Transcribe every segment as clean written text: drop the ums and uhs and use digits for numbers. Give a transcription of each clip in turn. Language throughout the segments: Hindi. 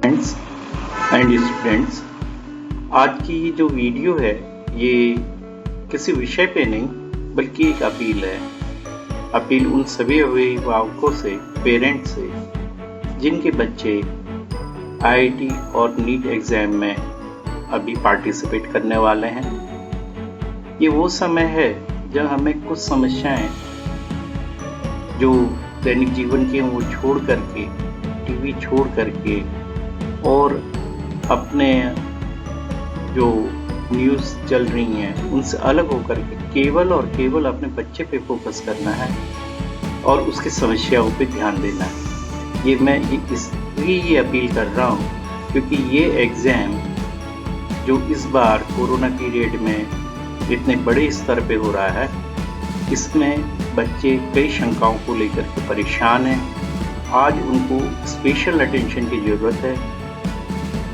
फ्रेंड्स एंड स्टूडेंट्स, आज की ये जो वीडियो है ये किसी विषय पे नहीं बल्कि एक अपील है। अपील उन सभी अभिभावकों से, पेरेंट्स से जिनके बच्चे आईआईटी और नीट एग्जाम में अभी पार्टिसिपेट करने वाले हैं। ये वो समय है जब हमें कुछ समस्याएं जो दैनिक जीवन की वो छोड़ करके, टीवी छोड़ करके और अपने जो न्यूज़ चल रही हैं उनसे अलग होकर के केवल और केवल अपने बच्चे पे फोकस करना है और उसकी समस्याओं पे ध्यान देना है। ये मैं इसलिए ये अपील कर रहा हूँ क्योंकि ये एग्ज़ाम जो इस बार कोरोना पीरियड में इतने बड़े स्तर पे हो रहा है, इसमें बच्चे कई शंकाओं को लेकर के परेशान हैं। आज उनको स्पेशल अटेंशन की ज़रूरत है।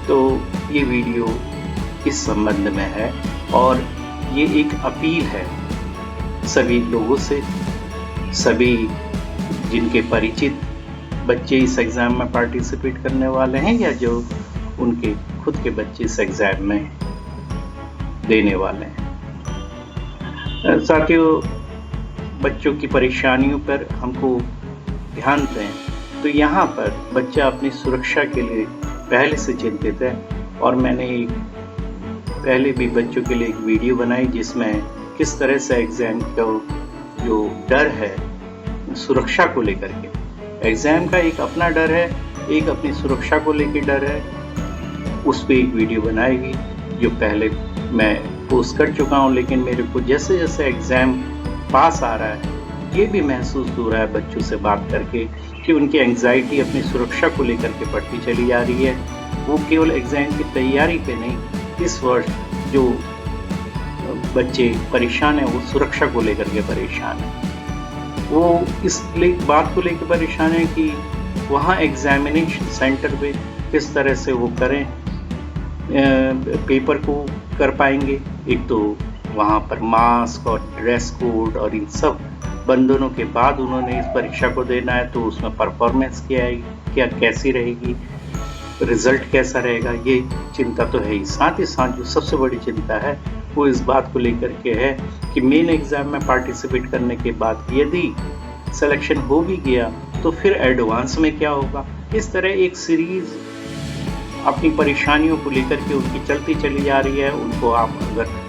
तो ये वीडियो इस संबंध में है और ये एक अपील है सभी लोगों से, सभी जिनके परिचित बच्चे इस एग्ज़ाम में पार्टिसिपेट करने वाले हैं या जो उनके खुद के बच्चे इस एग्ज़ाम में देने वाले हैं। साथियों, बच्चों की परेशानियों पर हमको ध्यान दें तो यहाँ पर बच्चा अपनी सुरक्षा के लिए पहले से चिंतित है और मैंने पहले भी बच्चों के लिए एक वीडियो बनाई जिसमें किस तरह से एग्ज़ाम का जो डर है सुरक्षा को लेकर के, एग्ज़ाम का एक अपना डर है, एक अपनी सुरक्षा को लेकर डर है, उस पर एक वीडियो बनाएगी जो पहले मैं पोस्ट कर चुका हूँ। लेकिन मेरे को जैसे जैसे एग्ज़ाम पास आ रहा है ये भी महसूस हो रहा है बच्चों से बात करके कि उनकी एंग्जाइटी अपनी सुरक्षा को लेकर के बढ़ती चली जा रही है। वो केवल एग्ज़ाम की तैयारी पे नहीं, इस वर्ष जो बच्चे परेशान हैं वो सुरक्षा को लेकर के परेशान हैं। वो इस बात को लेकर परेशान है कि वहाँ एग्जामिनेशन सेंटर पे किस तरह से वो करें, पेपर को कर पाएंगे। एक तो वहाँ पर मास्क और ड्रेस कोड और इन सब बंधनों के बाद उन्होंने इस परीक्षा को देना है, तो उसमें परफॉर्मेंस क्या कैसी रहेगी, रिजल्ट कैसा रहेगा, ये चिंता तो है ही। साथ जो सबसे बड़ी चिंता है वो इस बात को लेकर के है कि मेन एग्ज़ाम में पार्टिसिपेट करने के बाद यदि सिलेक्शन हो भी गया तो फिर एडवांस में क्या होगा। इस तरह एक सीरीज़ अपनी परेशानियों को लेकर के उनकी चलती चली जा रही है। उनको आप अगर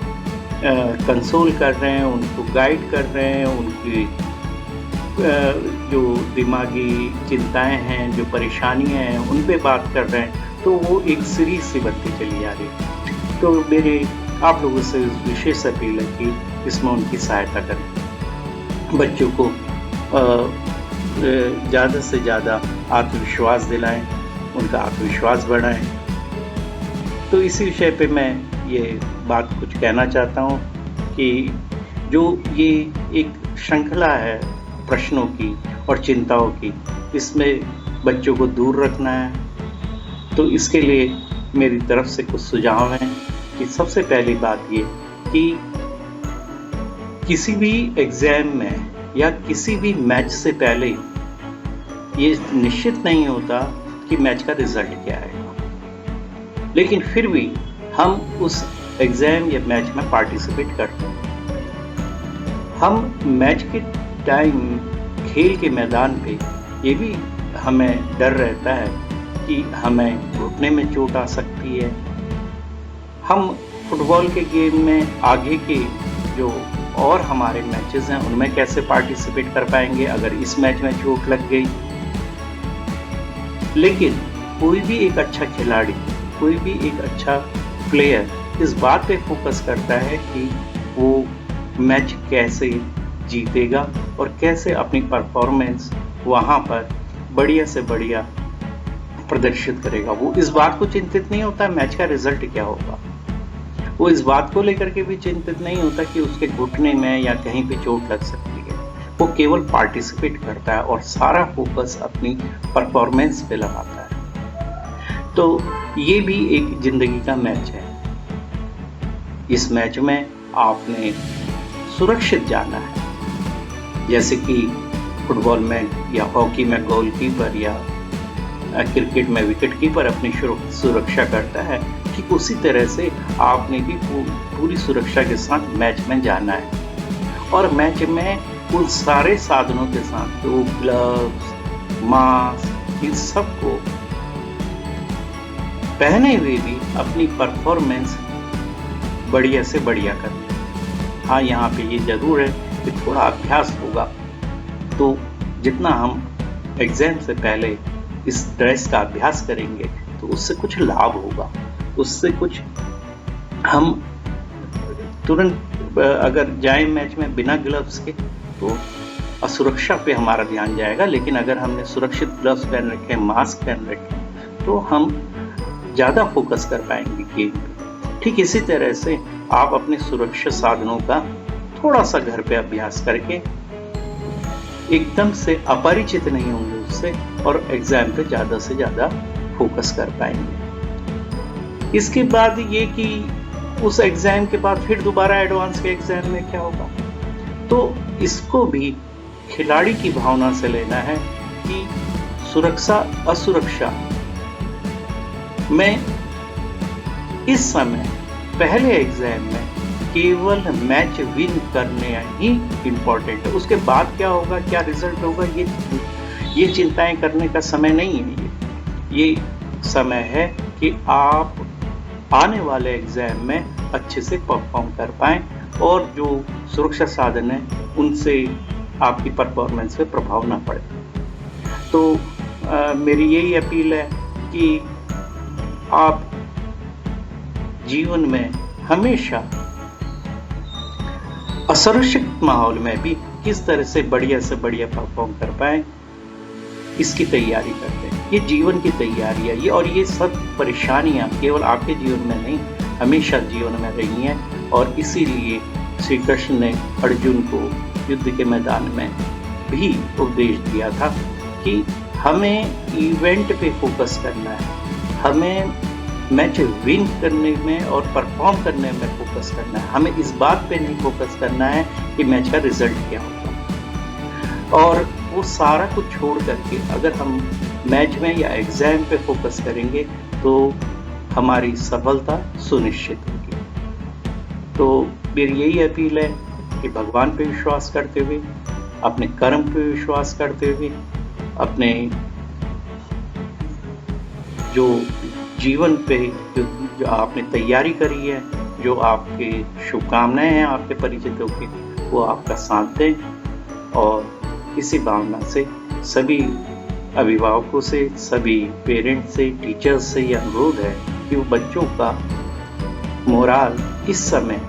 कंसोल कर रहे हैं, उनको गाइड कर रहे हैं, उनकी जो दिमागी चिंताएं हैं, जो परेशानियां हैं, उन पे बात कर रहे हैं, तो वो एक सीरीज से बनती चली जा रही है। तो मेरे आप लोगों से विशेष अपील है कि इसमें उनकी सहायता करें, बच्चों को ज़्यादा से ज़्यादा आत्मविश्वास दिलाएं, उनका आत्मविश्वास बढ़ाएं। तो इसी विषय पे मैं ये बात कुछ कहना चाहता हूँ कि जो ये एक श्रृंखला है प्रश्नों की और चिंताओं की, इसमें बच्चों को दूर रखना है। तो इसके लिए मेरी तरफ से कुछ सुझाव हैं कि सबसे पहली बात ये कि किसी भी एग्ज़ाम में या किसी भी मैच से पहले ये निश्चित नहीं होता कि मैच का रिजल्ट क्या आएगा, लेकिन फिर भी हम उस एग्ज़ाम या मैच में पार्टिसिपेट करते हैं। हम मैच के टाइम खेल के मैदान पे ये भी हमें डर रहता है कि हमें घुटने में चोट आ सकती है। हम फुटबॉल के गेम में आगे के जो और हमारे मैचेस हैं उनमें कैसे पार्टिसिपेट कर पाएंगे अगर इस मैच में चोट लग गई। लेकिन कोई भी एक अच्छा खिलाड़ी, कोई भी एक अच्छा प्लेयर इस बात पे फोकस करता है कि वो मैच कैसे जीतेगा और कैसे अपनी परफॉर्मेंस वहाँ पर बढ़िया से बढ़िया प्रदर्शित करेगा। वो इस बात को चिंतित नहीं होता मैच का रिजल्ट क्या होगा, वो इस बात को लेकर के भी चिंतित नहीं होता कि उसके घुटने में या कहीं पे चोट लग सकती है। वो केवल पार्टिसिपेट करता है और सारा फोकस अपनी परफॉर्मेंस पे लगाता है। तो ये भी एक जिंदगी का मैच है। इस मैच में आपने सुरक्षित जाना है, जैसे कि फुटबॉल में या हॉकी में गोलकीपर या क्रिकेट में विकेट कीपर अपनी सुरक्षा करता है, ठीक उसी तरह से आपने भी पूरी सुरक्षा के साथ मैच में जाना है। और मैच में उन सारे साधनों के साथ, जो ग्लव्स, मास्क, इन सबको पहने हुए भी अपनी परफॉर्मेंस बढ़िया से बढ़िया करना। हाँ, यहाँ पे ये जरूर है कि थोड़ा अभ्यास होगा, तो जितना हम एग्जाम से पहले इस ड्रेस का अभ्यास करेंगे तो उससे कुछ लाभ होगा, उससे कुछ हम तुरंत अगर जाए मैच में बिना ग्लव्स के तो असुरक्षा पे हमारा ध्यान जाएगा, लेकिन अगर हमने सुरक्षित ग्लव्स पहन रखे, मास्क पहन रखे, तो हम ज़्यादा फोकस कर पाएंगे गेम पे। ठीक इसी तरह से आप अपने सुरक्षा साधनों का थोड़ा सा घर पे अभ्यास करके एकदम से अपरिचित नहीं होंगे उससे, और एग्जाम पे ज़्यादा से ज़्यादा फोकस कर पाएंगे। इसके बाद ये कि उस एग्जाम के बाद फिर दोबारा एडवांस के एग्जाम में क्या होगा, तो इसको भी खिलाड़ी की भावना से लेना है कि सुरक्षा असुरक्षा में इस समय पहले एग्जाम में केवल मैच विन करने ही इम्पोर्टेंट है। उसके बाद क्या होगा, क्या रिजल्ट होगा, ये चिंताएं करने का समय नहीं है। ये समय है कि आप आने वाले एग्जाम में अच्छे से परफॉर्म कर पाएं और जो सुरक्षा साधन है उनसे आपकी परफॉर्मेंस पे प्रभाव ना पड़े। तो मेरी यही अपील है कि आप जीवन में हमेशा असुरक्षित माहौल में भी किस तरह से बढ़िया परफॉर्म कर पाएं, इसकी तैयारी करते हैं। ये जीवन की तैयारी है ये, और ये सब परेशानियां केवल आपके जीवन में नहीं, हमेशा जीवन में रही हैं। और इसीलिए श्री कृष्ण ने अर्जुन को युद्ध के मैदान में भी उपदेश दिया था कि हमें इवेंट पे फोकस करना है, हमें मैच विन करने में और परफॉर्म करने में फोकस करना है। हमें इस बात पे नहीं फोकस करना है कि मैच का रिजल्ट क्या होगा। और वो सारा कुछ छोड़ करके अगर हम मैच में या एग्जाम पे फोकस करेंगे तो हमारी सफलता सुनिश्चित होगी। तो मेरी यही अपील है कि भगवान पे विश्वास करते हुए, अपने कर्म पे विश्वास करते हुए, अपने जो जीवन पे जो आपने तैयारी करी है, जो आपके शुभकामनाएं हैं आपके परिचितों की, वो आपका साथ दें। और इसी भावना से सभी अभिभावकों से, सभी पेरेंट्स से, टीचर्स से ये अनुरोध है कि वो बच्चों का मोराल इस समय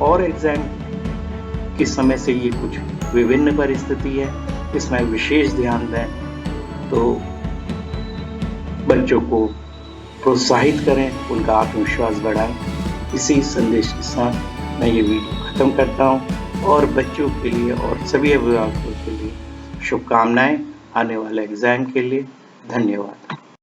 और एग्जाम के समय से ये कुछ विभिन्न परिस्थिति है, इसमें विशेष ध्यान दें। तो बच्चों को प्रोत्साहित करें, उनका आत्मविश्वास बढ़ाएं। इसी संदेश के साथ मैं ये वीडियो ख़त्म करता हूँ और बच्चों के लिए और सभी अभिभावकों के लिए शुभकामनाएं आने वाले एग्ज़ाम के लिए। धन्यवाद।